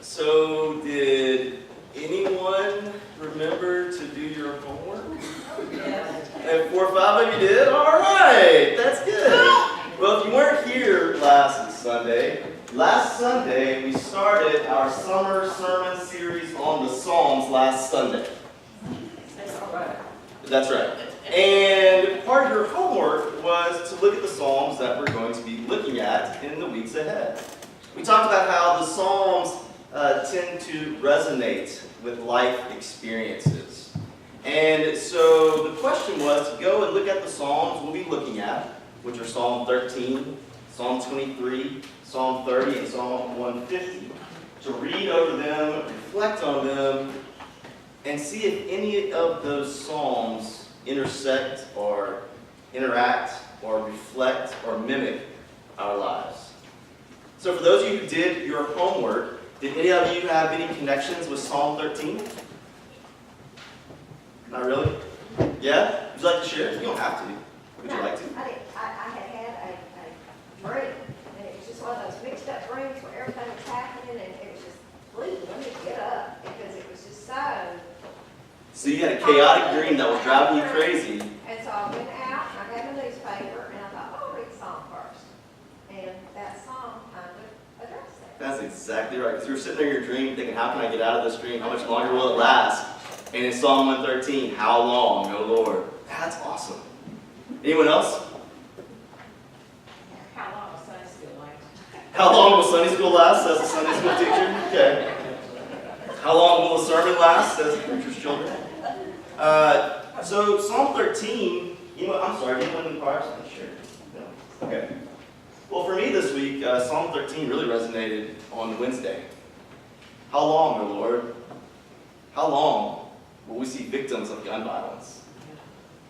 So, did anyone remember to do your homework? Yes. And 4 or 5 of you did? All right, that's good. Well, if you weren't here last Sunday we started our summer sermon series on the Psalms last Sunday. That's all right. That's right. And part of your homework was to look at the Psalms that we're going to be looking at in the weeks ahead. We talked about how the Psalms tend to resonate with life experiences. And so the question was to go and look at the Psalms we'll be looking at, which are Psalm 13, Psalm 23, Psalm 30, and Psalm 150, to read over them, reflect on them, and see if any of those Psalms intersect or interact or reflect or mimic our lives. So for those of you who did your homework, did any of you have any connections with Psalm 13? Not really? Yeah? Would you like to share? You don't have to. Would you like to? I had a dream, and it was just one of those mixed up dreams where everything was happening, and it was just, please, let me get up, because it was just so. So you had a chaotic dream that was driving you crazy. And so I went out, and I got a newspaper, and I thought, oh, I'll read the Psalm first. And that Psalm kind of addressed that. That's exactly right. Because you were sitting there in your dream thinking, how can I get out of this dream? How much longer will it last? And in Psalm 113, how long, O Lord? That's awesome. Anyone else? How long was Sunday school last? How long will Sunday school last? Says the Sunday school teacher. Okay. How long will the sermon last? Says the preacher's children. So Psalm 13, I'm sorry, anyone in the choir? Sure. No. Okay. Well, for me this week, Psalm 13 really resonated on Wednesday. How long, O Lord? How long will we see victims of gun violence?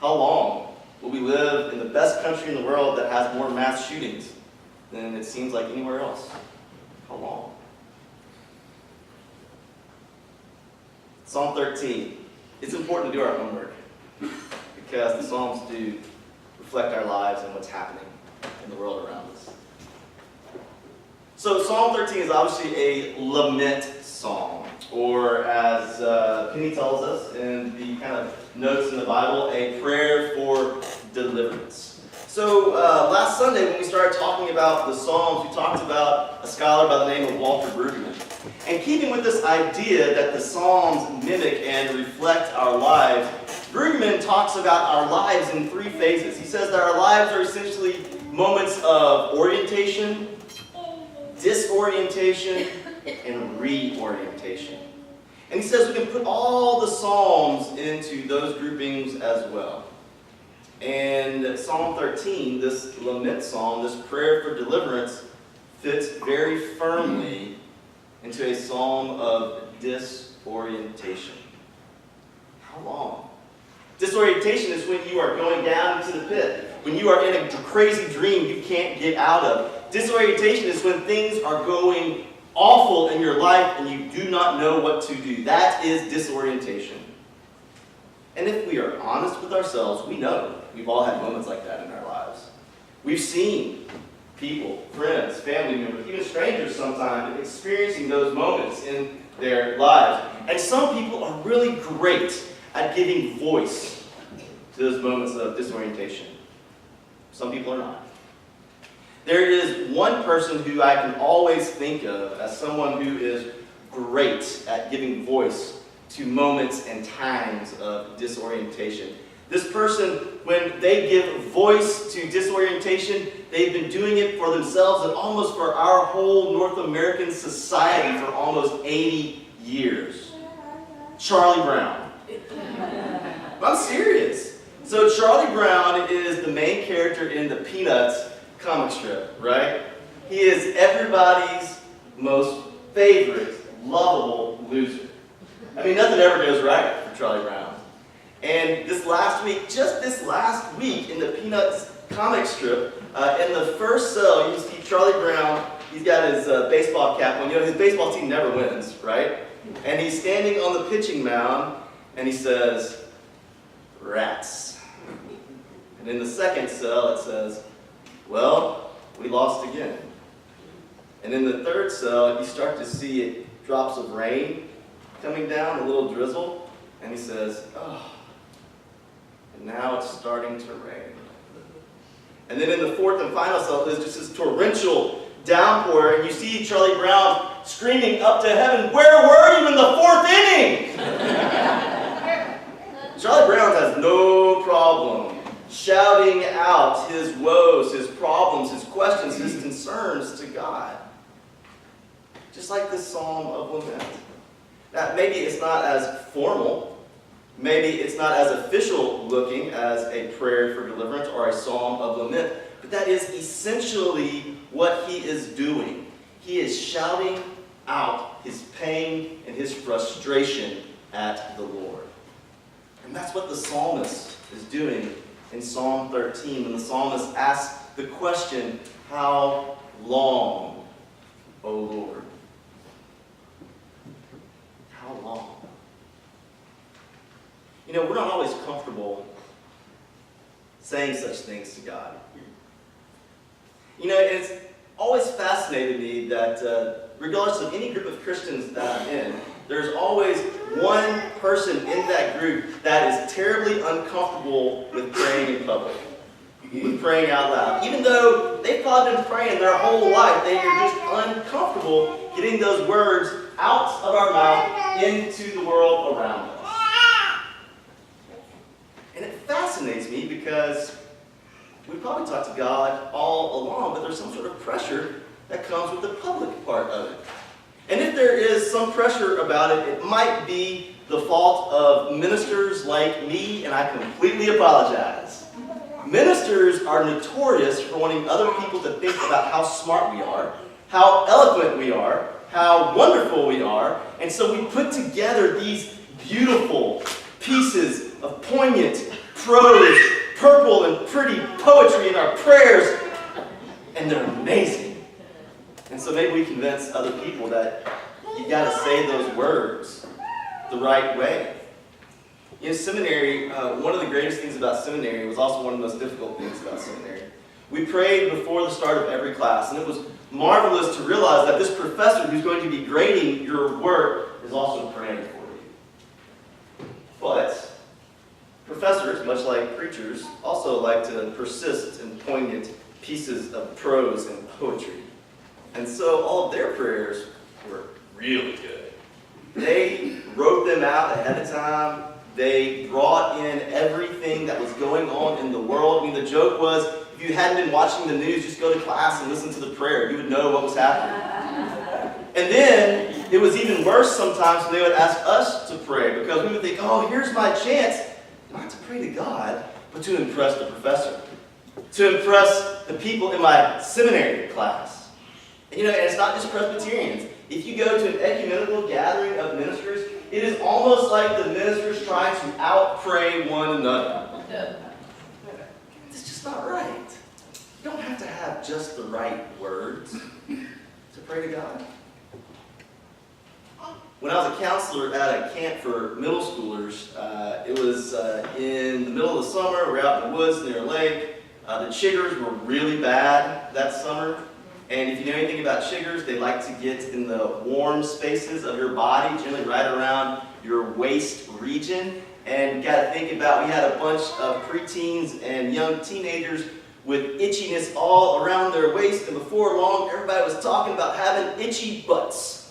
How long will we live in the best country in the world that has more mass shootings than it seems like anywhere else? How long? Psalm 13. It's important to do our homework because the Psalms do reflect our lives and what's happening in the world around us. So Psalm 13 is obviously a lament psalm, or as Penny tells us in the kind of notes in the Bible, a prayer for deliverance. So last Sunday when we started talking about the Psalms, we talked about a scholar by the name of Walter Brueggemann. And keeping with this idea that the Psalms mimic and reflect our lives, Brueggemann talks about our lives in 3 phases. He says that our lives are essentially moments of orientation, disorientation, and reorientation. And he says we can put all the Psalms into those groupings as well. And Psalm 13, this lament psalm, this prayer for deliverance, fits very firmly into a psalm of disorientation. How long? Disorientation is when you are going down into the pit, when you are in a crazy dream you can't get out of. Disorientation is when things are going awful in your life and you do not know what to do. That is disorientation. And if we are honest with ourselves, we know we've all had moments like that in our lives. We've seen people, friends, family members, even strangers sometimes experiencing those moments in their lives. And some people are really great at giving voice to those moments of disorientation. Some people are not. There is one person who I can always think of as someone who is great at giving voice to moments and times of disorientation. This person, when they give voice to disorientation, they've been doing it for themselves and almost for our whole North American society for almost 80 years. Charlie Brown. I'm serious. So Charlie Brown is the main character in the Peanuts comic strip, right? He is everybody's most favorite, lovable loser. I mean, nothing ever goes right for Charlie Brown. And just this last week in the Peanuts comic strip, in the first cell, you see Charlie Brown. He's got his baseball cap on. His baseball team never wins, right? And he's standing on the pitching mound, and he says, "Rats." And in the second cell, it says, "Well, we lost again." And in the third cell, you start to see it drops of rain coming down, a little drizzle, and he says, oh, and now it's starting to rain. And then in the fourth and final cell, there's just this torrential downpour, and you see Charlie Brown screaming up to heaven, where were you in the fourth inning? Charlie Brown has no problem shouting out his woes, his problems, his questions, his concerns to God. Just like this psalm of lament. Now, maybe it's not as formal, maybe it's not as official looking as a prayer for deliverance or a psalm of lament, but that is essentially what he is doing. He is shouting out his pain and his frustration at the Lord. And that's what the psalmist is doing in Psalm 13, when the psalmist asks the question, how long, O Lord? How long? You know, we're not always comfortable saying such things to God. You know, it's always fascinated me that regardless of any group of Christians that I'm in, there's always one person in that group that is terribly uncomfortable with praying in public, with praying out loud. Even though they've probably been praying their whole life, they are just uncomfortable getting those words out of our mouth into the world around us. And it fascinates me because we probably talk to God all along, but there's some sort of pressure that comes with the public part of it. And if there is some pressure about it, it might be the fault of ministers like me, and I completely apologize. Ministers are notorious for wanting other people to think about how smart we are, how eloquent we are, how wonderful we are, and so we put together these beautiful pieces of poignant prose, purple and pretty poetry in our prayers, and they're amazing. And so maybe we convince other people that you got to say those words the right way. In seminary, one of the greatest things about seminary was also one of the most difficult things about seminary. We prayed before the start of every class, and it was marvelous to realize that this professor who's going to be grading your work is also praying for you. But professors, much like preachers, also like to persist in poignant pieces of prose and poetry. And so all of their prayers were really good. They wrote them out ahead of time. They brought in everything that was going on in the world. I mean, the joke was, if you hadn't been watching the news, just go to class and listen to the prayer. You would know what was happening. And then it was even worse sometimes when they would ask us to pray, because we would think, oh, here's my chance not to pray to God, but to impress the professor, to impress the people in my seminary class. And, you know, and it's not just Presbyterians. If you go to an ecumenical gathering of ministers, it is almost like the ministers trying to out-pray one another. It's just not right. You don't have to have just the right words to pray to God. When I was a counselor at a camp for middle schoolers, it was in the middle of the summer. We're out in the woods near a lake. The chiggers were really bad that summer. And if you know anything about chiggers, they like to get in the warm spaces of your body, generally right around your waist region. And you got to think about, we had a bunch of preteens and young teenagers with itchiness all around their waist. And before long, everybody was talking about having itchy butts.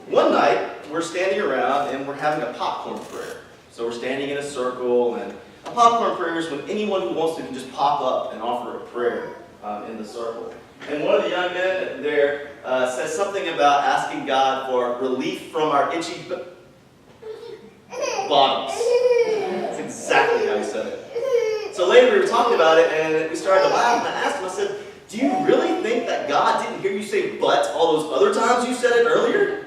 One night, we're standing around and we're having a popcorn prayer. So we're standing in a circle, and a popcorn prayer is when anyone who wants to can just pop up and offer a prayer in the circle. And one of the young men there says something about asking God for relief from our itchy bottoms. That's exactly how he said it. So later we were talking about it, and we started to laugh, and I asked him, I said, do you really think that God didn't hear you say but all those other times you said it earlier?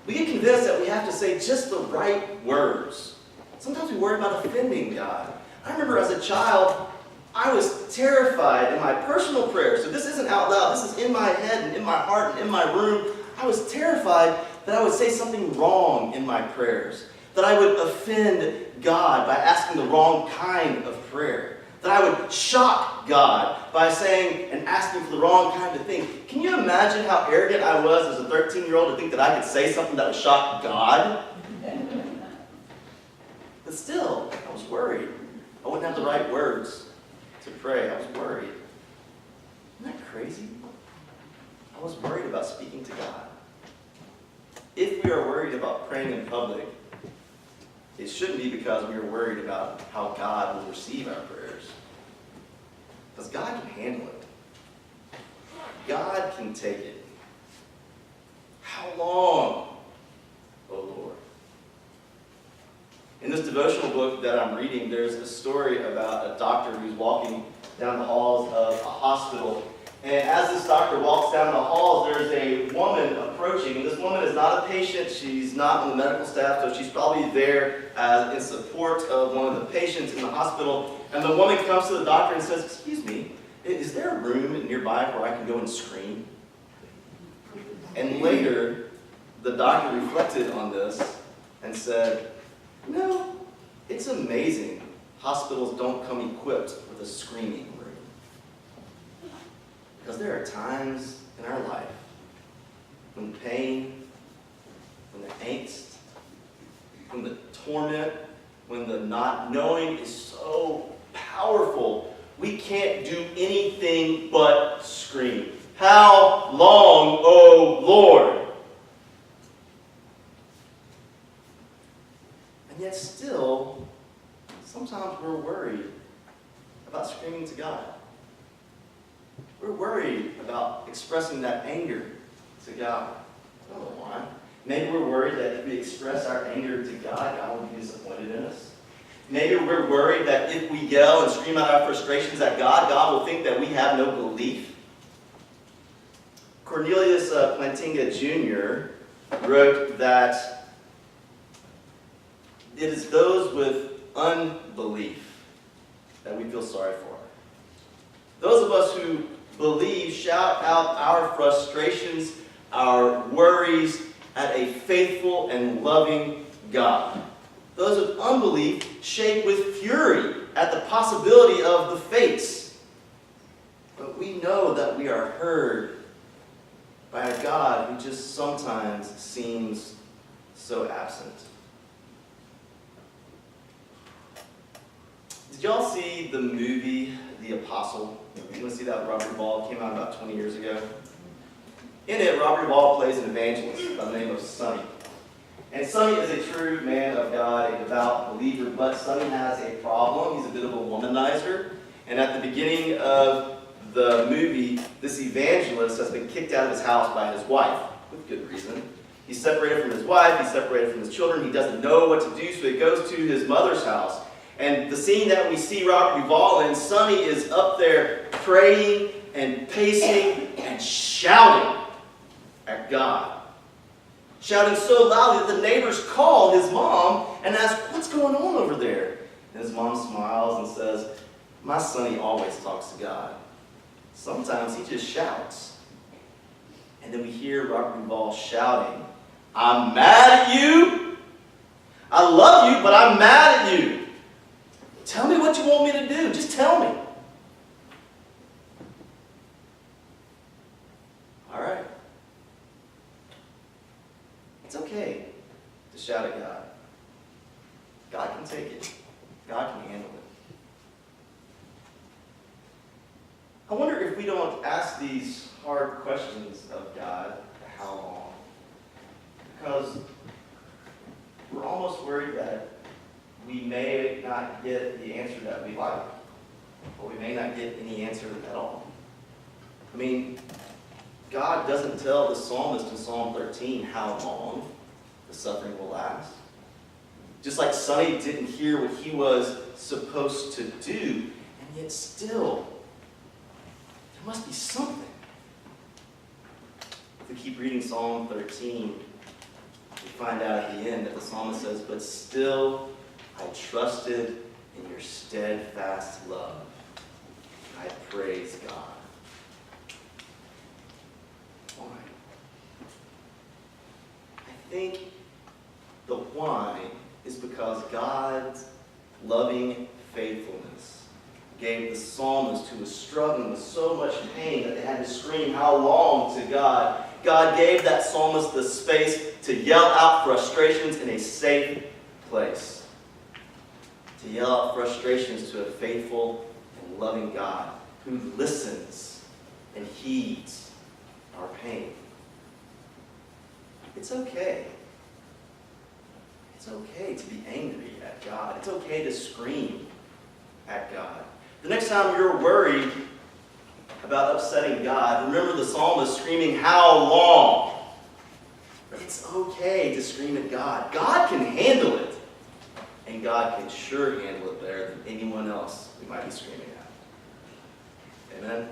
We get convinced that we have to say just the right words. Sometimes we worry about offending God. I remember as a child, I was terrified in my personal prayer. So this isn't out loud. This is in my head and in my heart and in my room. I was terrified that I would say something wrong in my prayers, that I would offend God by asking the wrong kind of prayer, that I would shock God by saying and asking for the wrong kind of thing. Can you imagine how arrogant I was as a 13-year-old to think that I could say something that would shock God? But still, I was worried. I wouldn't have the right words to pray. I was worried. Isn't that crazy? I was worried about speaking to God. If we are worried about praying in public, it shouldn't be because we are worried about how God will receive our prayers. Because God can handle it. God can take it. How long, O Lord? In this devotional book that I'm reading, there's a story about a doctor who's walking down the halls of a hospital. And as this doctor walks down the halls, there's a woman approaching. And this woman is not a patient. She's not on the medical staff, so she's probably there in support of one of the patients in the hospital. And the woman comes to the doctor and says, "Excuse me, is there a room nearby where I can go and scream?" And later, the doctor reflected on this and said, "No, it's amazing. Hospitals don't come equipped with a screaming room." Because there are times in our life when the pain, when the angst, when the torment, when the not knowing is so powerful, we can't do anything but scream. How long, O Lord? And yet still, sometimes we're worried about screaming to God. We're worried about expressing that anger to God. I don't know why. Maybe we're worried that if we express our anger to God, God will be disappointed in us. Maybe we're worried that if we yell and scream out our frustrations at God, God will think that we have no belief. Cornelius Plantinga Jr. wrote that it is those with unbelief that we feel sorry for. Those of us who believe shout out our frustrations, our worries at a faithful and loving God. Those with unbelief shake with fury at the possibility of the fates. But we know that we are heard by a God who just sometimes seems so absent. Did y'all see the movie The Apostle? You want to see that? Robert Duvall came out about 20 years ago. In it, Robert Duvall plays an evangelist by the name of Sonny. And Sonny is a true man of God, a devout believer, but Sonny has a problem. He's a bit of a womanizer. And at the beginning of the movie, this evangelist has been kicked out of his house by his wife, with good reason. He's separated from his wife, he's separated from his children, he doesn't know what to do, so he goes to his mother's house. And the scene that we see Robert Duvall in, Sonny is up there praying and pacing and shouting at God. Shouting so loudly that the neighbors call his mom and ask, "What's going on over there?" And his mom smiles and says, "My Sonny always talks to God. Sometimes he just shouts." And then we hear Robert Duvall shouting, "I'm mad at you. I love you, but I'm mad at you. Tell me what you want me to do. Just tell me." All right. It's okay to shout at God. God can take it. God can handle it. I wonder if we don't ask these hard questions of God, how long? Because we're almost worried that we may not get the answer that we like, or we may not get any answer at all. I mean, God doesn't tell the psalmist in Psalm 13 how long the suffering will last. Just like Sonny didn't hear what he was supposed to do, and yet still, there must be something. If we keep reading Psalm 13, we find out at the end that the psalmist says, "But still I trusted in your steadfast love. I praise God." Why? I think the why is because God's loving faithfulness, gave the psalmist who was struggling with so much pain that they had to scream, "How long?" to God. God gave that psalmist the space to yell out frustrations in a safe place. To yell out frustrations to a faithful and loving God who listens and heeds our pain. It's okay. It's okay to be angry at God. It's okay to scream at God. The next time you're worried about upsetting God, remember the psalmist screaming, "How long?" It's okay to scream at God. God can handle it. And God can sure handle it better than anyone else we might be screaming at. Amen?